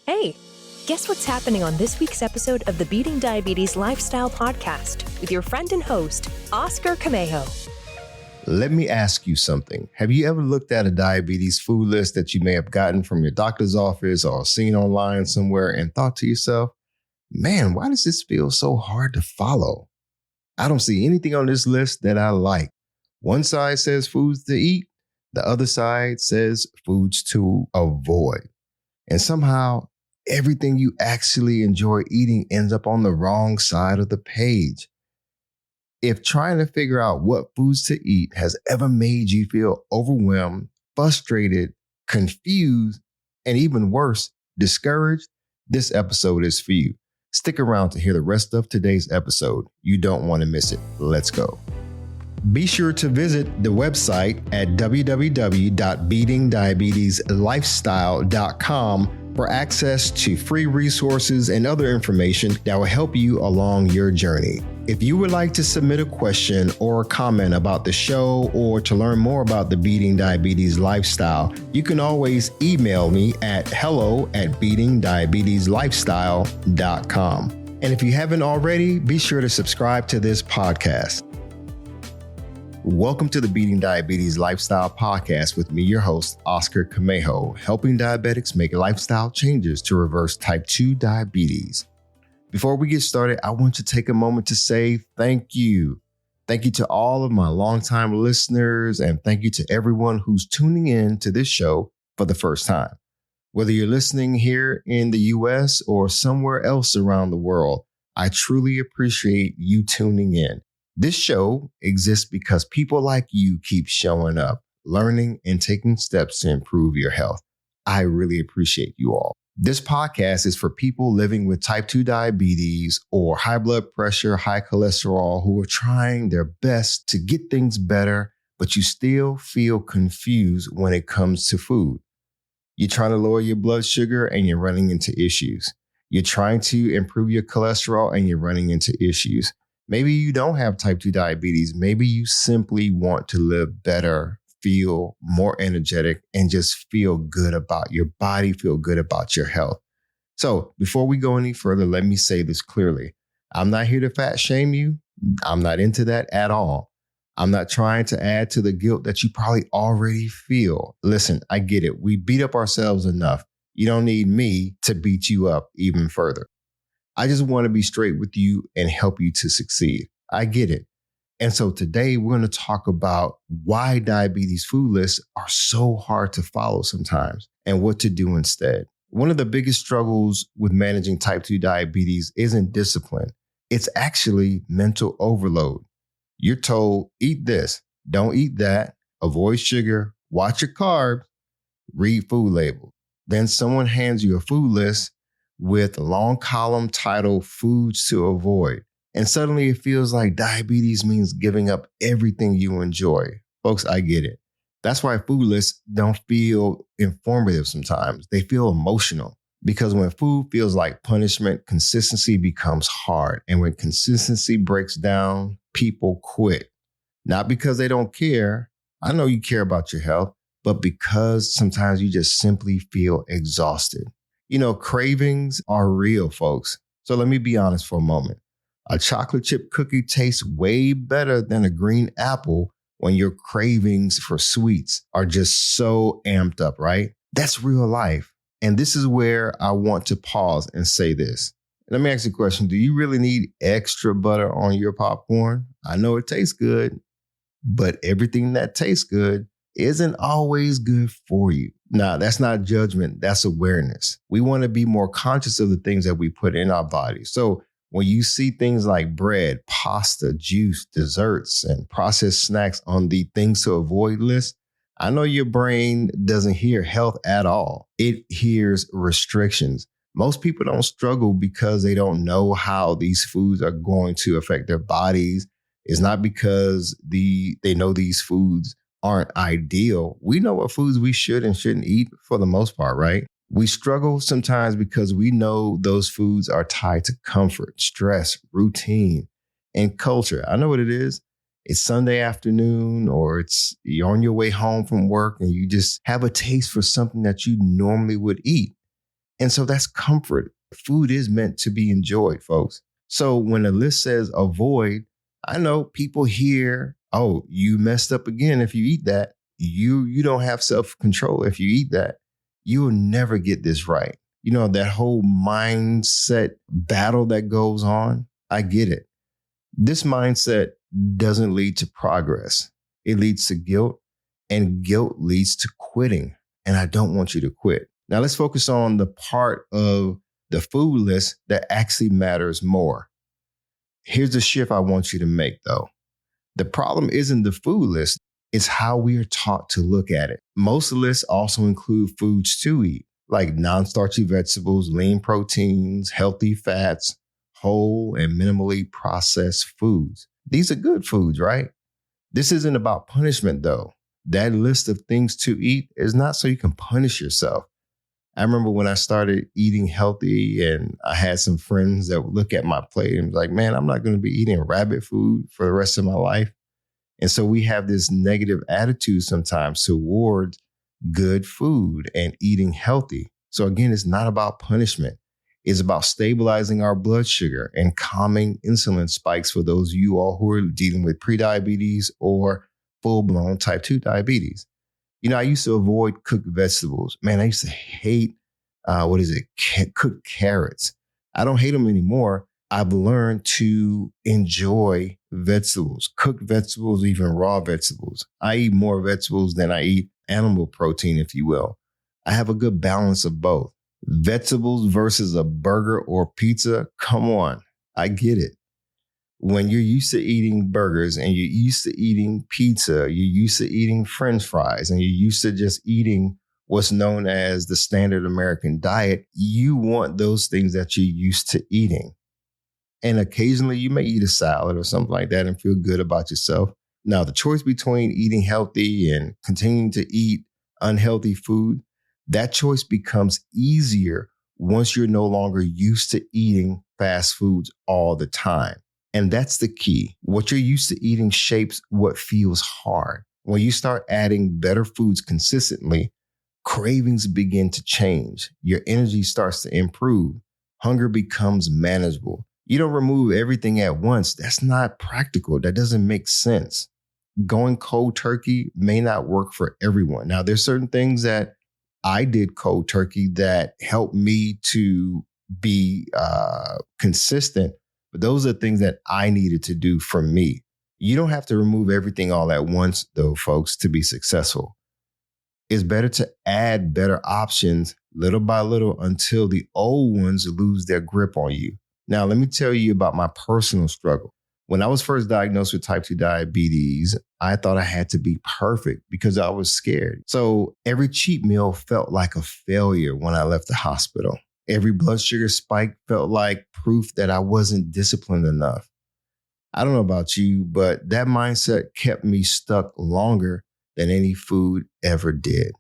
Hey, guess what's happening on this week's episode of the Beating Diabetes Lifestyle Podcast with your friend and host, Oscar Camejo. Let me ask you something. Have you ever looked at a diabetes food list that you may have gotten from your doctor's office or seen online somewhere and thought to yourself, man, why does this feel so hard to follow? I don't see anything on this list that I like. One side says foods to eat. The other side says foods to avoid. And somehow everything you actually enjoy eating ends up on the wrong side of the page. If trying to figure out what foods to eat has ever made you feel overwhelmed, frustrated, confused, and even worse, discouraged, this episode is for you. Stick around to hear the rest of today's episode. You don't want to miss it. Let's go. Be sure to visit the website at www.beatingdiabetieslifestyle.com for access to free resources and other information that will help you along your journey. If you would like to submit a question or a comment about the show or to learn more about the Beating Diabetes Lifestyle, you can always email me at hello@beatingdiabetieslifestyle.com. And if you haven't already, be sure to subscribe to this podcast. Welcome to the Beating Diabetes Lifestyle Podcast with me, your host, Oscar Camejo, helping diabetics make lifestyle changes to reverse type 2 diabetes. Before we get started, I want to take a moment to say thank you. Thank you to all of my longtime listeners, and thank you to everyone who's tuning in to this show for the first time. Whether you're listening here in the US or somewhere else around the world, I truly appreciate you tuning in. This show exists because people like you keep showing up, learning, and taking steps to improve your health. I really appreciate you all. This podcast is for people living with type 2 diabetes or high blood pressure, high cholesterol, who are trying their best to get things better, but you still feel confused when it comes to food. You're trying to lower your blood sugar and you're running into issues. You're trying to improve your cholesterol and you're running into issues. Maybe you don't have type 2 diabetes. Maybe you simply want to live better, feel more energetic, and just feel good about your body, feel good about your health. So before we go any further, let me say this clearly. I'm not here to fat shame you. I'm not into that at all. I'm not trying to add to the guilt that you probably already feel. Listen, I get it. We beat up ourselves enough. You don't need me to beat you up even further. I just want to be straight with you and help you to succeed. I get it. And so today we're going to talk about why diabetes food lists are so hard to follow sometimes and what to do instead. One of the biggest struggles with managing type 2 diabetes isn't discipline. It's actually mental overload. You're told, eat this, don't eat that, avoid sugar, watch your carbs, read food labels. Then someone hands you a food list with a long column titled Foods to Avoid. And suddenly it feels like diabetes means giving up everything you enjoy. Folks, I get it. That's why food lists don't feel informative sometimes. They feel emotional because when food feels like punishment, consistency becomes hard. And when consistency breaks down, people quit. Not because they don't care. I know you care about your health, but because sometimes you just simply feel exhausted. You know, cravings are real, folks. So let me be honest for a moment. A chocolate chip cookie tastes way better than a green apple when your cravings for sweets are just so amped up, right? That's real life. And this is where I want to pause and say this. Let me ask you a question. Do you really need extra butter on your popcorn? I know it tastes good, but everything that tastes good isn't always good for you. Now, that's not judgment. That's awareness. We want to be more conscious of the things that we put in our bodies. So when you see things like bread, pasta, juice, desserts, and processed snacks on the things to avoid list, I know your brain doesn't hear health at all. It hears restrictions. Most people don't struggle because they don't know how these foods are going to affect their bodies. It's not because they know these foods aren't ideal. We know what foods we should and shouldn't eat for the most part, right? We struggle sometimes because we know those foods are tied to comfort, stress, routine, and culture. I know what it is. It's Sunday afternoon or you're on your way home from work and you just have a taste for something that you normally would eat. And so that's comfort. Food is meant to be enjoyed, folks. So when the list says avoid, I know people hear, oh, you messed up again if you eat that. You don't have self-control if you eat that. You'll never get this right. You know, that whole mindset battle that goes on, I get it. This mindset doesn't lead to progress. It leads to guilt, and guilt leads to quitting. And I don't want you to quit. Now let's focus on the part of the food list that actually matters more. Here's the shift I want you to make, though. The problem isn't the food list. It's how we are taught to look at it. Most lists also include foods to eat, like non-starchy vegetables, lean proteins, healthy fats, whole and minimally processed foods. These are good foods, right? This isn't about punishment, though. That list of things to eat is not so you can punish yourself. I remember when I started eating healthy and I had some friends that would look at my plate and be like, man, I'm not going to be eating rabbit food for the rest of my life. And so we have this negative attitude sometimes towards good food and eating healthy. So again, it's not about punishment. It's about stabilizing our blood sugar and calming insulin spikes for those of you all who are dealing with prediabetes or full-blown type 2 diabetes. You know, I used to avoid cooked vegetables. Man, I used to hate, cooked carrots. I don't hate them anymore. I've learned to enjoy vegetables, cooked vegetables, even raw vegetables. I eat more vegetables than I eat animal protein, if you will. I have a good balance of both. Vegetables versus a burger or pizza, come on, I get it. When you're used to eating burgers and you're used to eating pizza, you're used to eating French fries, and you're used to just eating what's known as the standard American diet, you want those things that you're used to eating. And occasionally you may eat a salad or something like that and feel good about yourself. Now, the choice between eating healthy and continuing to eat unhealthy food, that choice becomes easier once you're no longer used to eating fast foods all the time. And that's the key. What you're used to eating shapes what feels hard. When you start adding better foods consistently, cravings begin to change. Your energy starts to improve. Hunger becomes manageable. You don't remove everything at once. That's not practical. That doesn't make sense. Going cold turkey may not work for everyone. Now, there's certain things that I did cold turkey that helped me to be consistent. But those are things that I needed to do for me. You don't have to remove everything all at once, though, folks, to be successful. It's better to add better options little by little until the old ones lose their grip on you. Now, let me tell you about my personal struggle. When I was first diagnosed with type 2 diabetes, I thought I had to be perfect because I was scared. So every cheat meal felt like a failure when I left the hospital. Every blood sugar spike felt like proof that I wasn't disciplined enough. I don't know about you, but that mindset kept me stuck longer than any food ever did.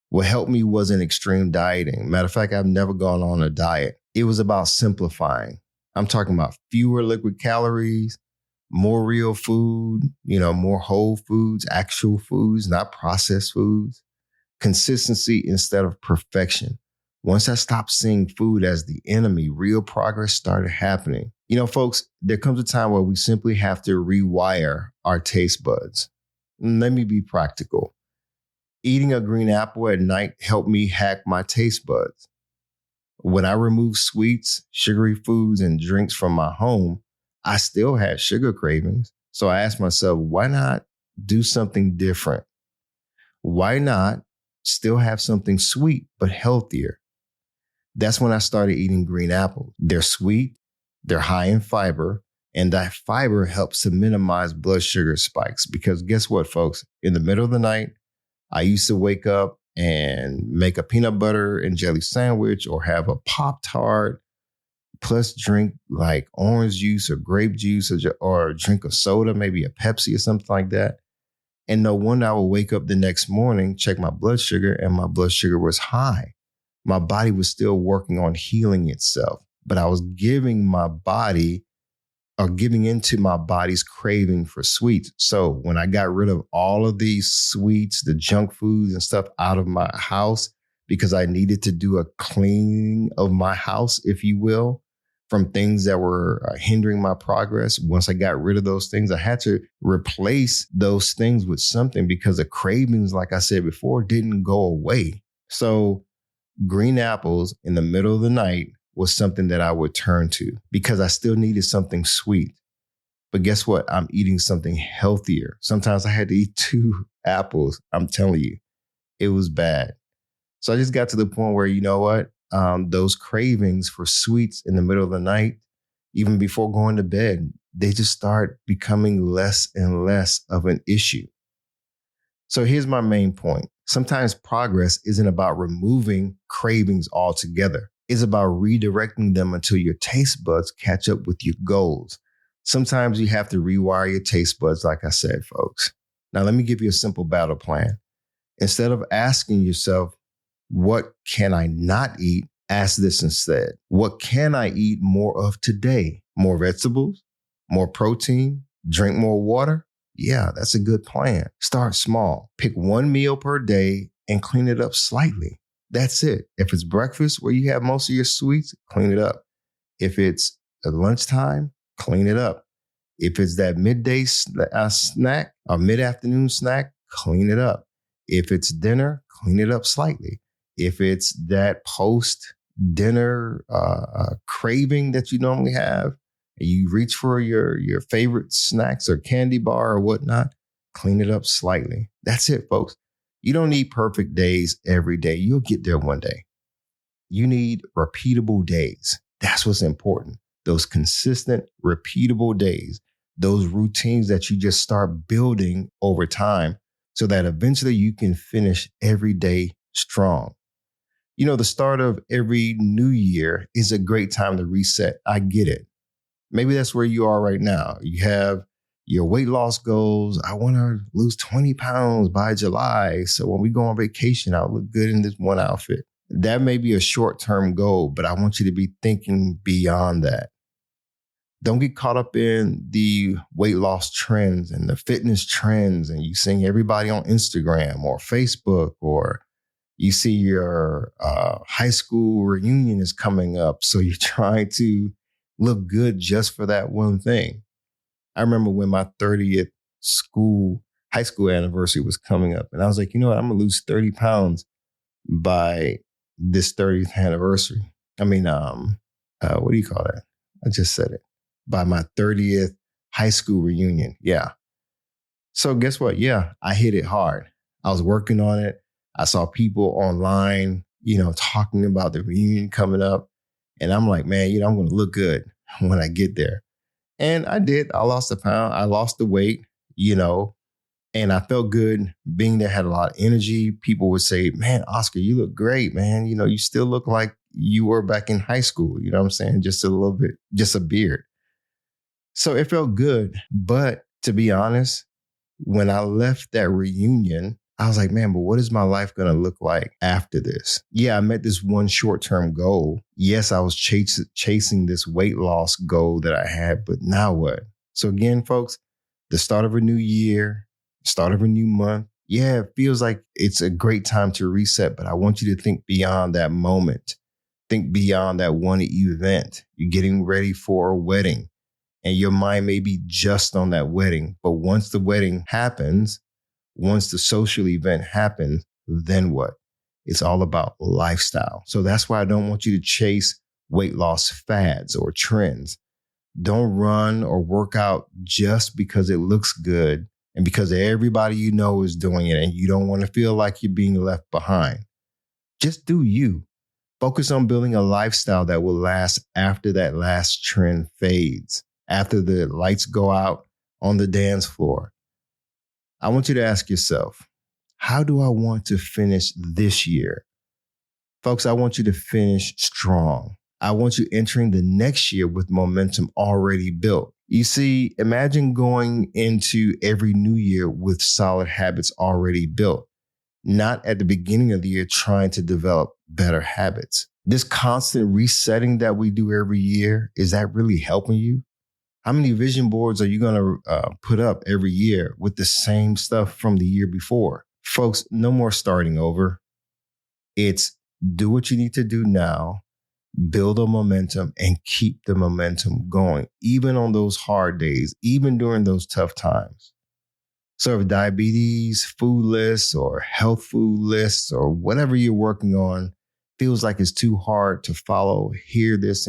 What helped me wasn't extreme dieting. Matter of fact, I've never gone on a diet. It was about simplifying. I'm talking about fewer liquid calories, more real food, more whole foods, actual foods, not processed foods, consistency instead of perfection. Once I stopped seeing food as the enemy, real progress started happening. Folks, there comes a time where we simply have to rewire our taste buds. Let me be practical. Eating a green apple at night helped me hack my taste buds. When I removed sweets, sugary foods, and drinks from my home, I still had sugar cravings. So I asked myself, why not do something different? Why not still have something sweet but healthier? That's when I started eating green apples. They're sweet, they're high in fiber, and that fiber helps to minimize blood sugar spikes. Because guess what, folks? In the middle of the night, I used to wake up and make a peanut butter and jelly sandwich or have a Pop-Tart, plus drink like orange juice or grape juice or drink a soda, maybe a Pepsi or something like that. And no wonder I would wake up the next morning, check my blood sugar, and my blood sugar was high. My body was still working on healing itself, but I was giving into my body's craving for sweets. So when I got rid of all of these sweets, the junk foods and stuff out of my house, because I needed to do a cleaning of my house, if you will, from things that were hindering my progress. Once I got rid of those things, I had to replace those things with something because the cravings, like I said before, didn't go away. So green apples in the middle of the night was something that I would turn to because I still needed something sweet. But guess what? I'm eating something healthier. Sometimes I had to eat 2 apples. I'm telling you, it was bad. So I just got to the point where, you know what? Those cravings for sweets in the middle of the night, even before going to bed, they just start becoming less and less of an issue. So here's my main point. Sometimes progress isn't about removing cravings altogether. It's about redirecting them until your taste buds catch up with your goals. Sometimes you have to rewire your taste buds, like I said, folks. Now, let me give you a simple battle plan. Instead of asking yourself, what can I not eat? Ask this instead. What can I eat more of today? More vegetables? More protein? Drink more water? Yeah, that's a good plan. Start small. Pick 1 meal per day and clean it up slightly. That's it. If it's breakfast where you have most of your sweets, clean it up. If it's at lunchtime, clean it up. If it's that midday snack or mid-afternoon snack, clean it up. If it's dinner, clean it up slightly. If it's that post-dinner craving that you normally have, and you reach for your favorite snacks or candy bar or whatnot, clean it up slightly. That's it, folks. You don't need perfect days every day. You'll get there one day. You need repeatable days. That's what's important. Those consistent, repeatable days, those routines that you just start building over time so that eventually you can finish every day strong. You know, the start of every new year is a great time to reset. I get it. Maybe that's where you are right now. You have your weight loss goals. I want to lose 20 pounds by July. So when we go on vacation, I'll look good in this one outfit. That may be a short-term goal, but I want you to be thinking beyond that. Don't get caught up in the weight loss trends and the fitness trends and you seeing everybody on Instagram or Facebook, or you see your high school reunion is coming up. So you're trying to look good just for that one thing. I remember when my 30th high school anniversary was coming up, and I was like, you know what? I'm going to lose 30 pounds by this 30th anniversary. I mean, what do you call that? I just said it. By my 30th high school reunion. Yeah. So guess what? Yeah, I hit it hard. I was working on it. I saw people online, talking about the reunion coming up. And I'm like, man, I'm going to look good when I get there. And I did. I lost a pound. I lost the weight, and I felt good being there, had a lot of energy. People would say, man, Oscar, you look great, man. You still look like you were back in high school. You know what I'm saying? Just a little bit, just a beard. So it felt good. But to be honest, when I left that reunion, I was like, man, but what is my life going to look like after this? Yeah, I met this one short-term goal. Yes, I was chasing this weight loss goal that I had, but now what? So again, folks, the start of a new year, start of a new month. Yeah, it feels like it's a great time to reset, but I want you to think beyond that moment. Think beyond that one event. You're getting ready for a wedding and your mind may be just on that wedding. But once the wedding happens, once the social event happens, then what? It's all about lifestyle. So that's why I don't want you to chase weight loss fads or trends. Don't run or work out just because it looks good and because everybody you know is doing it and you don't want to feel like you're being left behind. Just do you. Focus on building a lifestyle that will last after that last trend fades, after the lights go out on the dance floor. I want you to ask yourself, how do I want to finish this year? Folks, I want you to finish strong. I want you entering the next year with momentum already built. You see, imagine going into every new year with solid habits already built, not at the beginning of the year trying to develop better habits. This constant resetting that we do every year, is that really helping you? How many vision boards are you going to put up every year with the same stuff from the year before? Folks, no more starting over. It's Do what you need to do now, build a momentum, and keep the momentum going, even on those hard days, even during those tough times. So if diabetes, food lists, or health food lists, or whatever you're working on feels like it's too hard to follow, hear this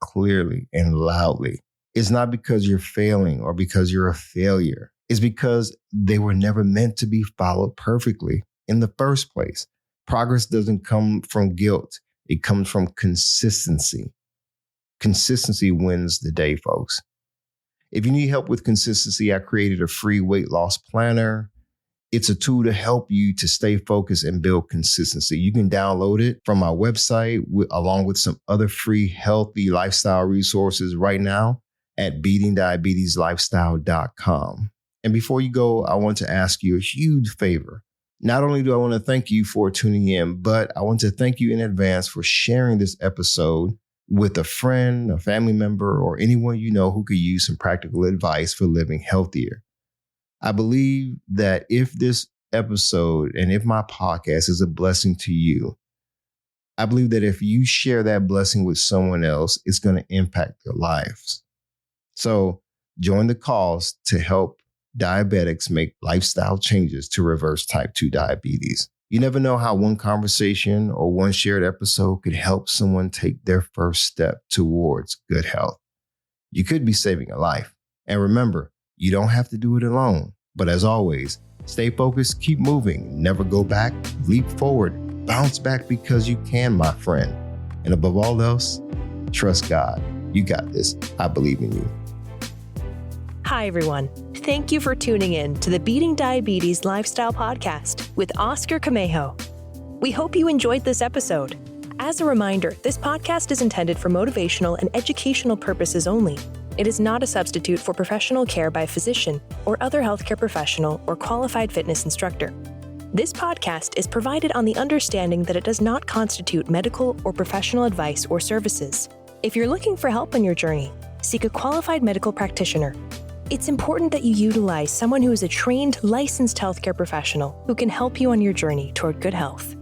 clearly and loudly. It's not because you're failing or because you're a failure. It's because they were never meant to be followed perfectly in the first place. Progress doesn't come from guilt. It comes from consistency. Consistency wins the day, folks. If you need help with consistency, I created a free weight loss planner. It's a tool to help you to stay focused and build consistency. You can download it from my website along with some other free healthy lifestyle resources right now at beatingdiabetieslifestyle.com. And before you go, I want to ask you a huge favor. Not only do I want to thank you for tuning in, but I want to thank you in advance for sharing this episode with a friend, a family member, or anyone you know who could use some practical advice for living healthier. I believe that if this episode and if my podcast is a blessing to you, I believe that if you share that blessing with someone else, it's going to impact their lives. So join the cause to help diabetics make lifestyle changes to reverse type 2 diabetes. You never know how one conversation or one shared episode could help someone take their first step towards good health. You could be saving a life. And remember, you don't have to do it alone. But as always, stay focused, keep moving, never go back, leap forward, bounce back because you can, my friend. And above all else, trust God. You got this. I believe in you. Hi, everyone. Thank you for tuning in to the Beating Diabetes Lifestyle Podcast with Oscar Camejo. We hope you enjoyed this episode. As a reminder, this podcast is intended for motivational and educational purposes only. It is not a substitute for professional care by a physician or other healthcare professional or qualified fitness instructor. This podcast is provided on the understanding that it does not constitute medical or professional advice or services. If you're looking for help on your journey, seek a qualified medical practitioner. It's important that you utilize someone who is a trained, licensed healthcare professional who can help you on your journey toward good health.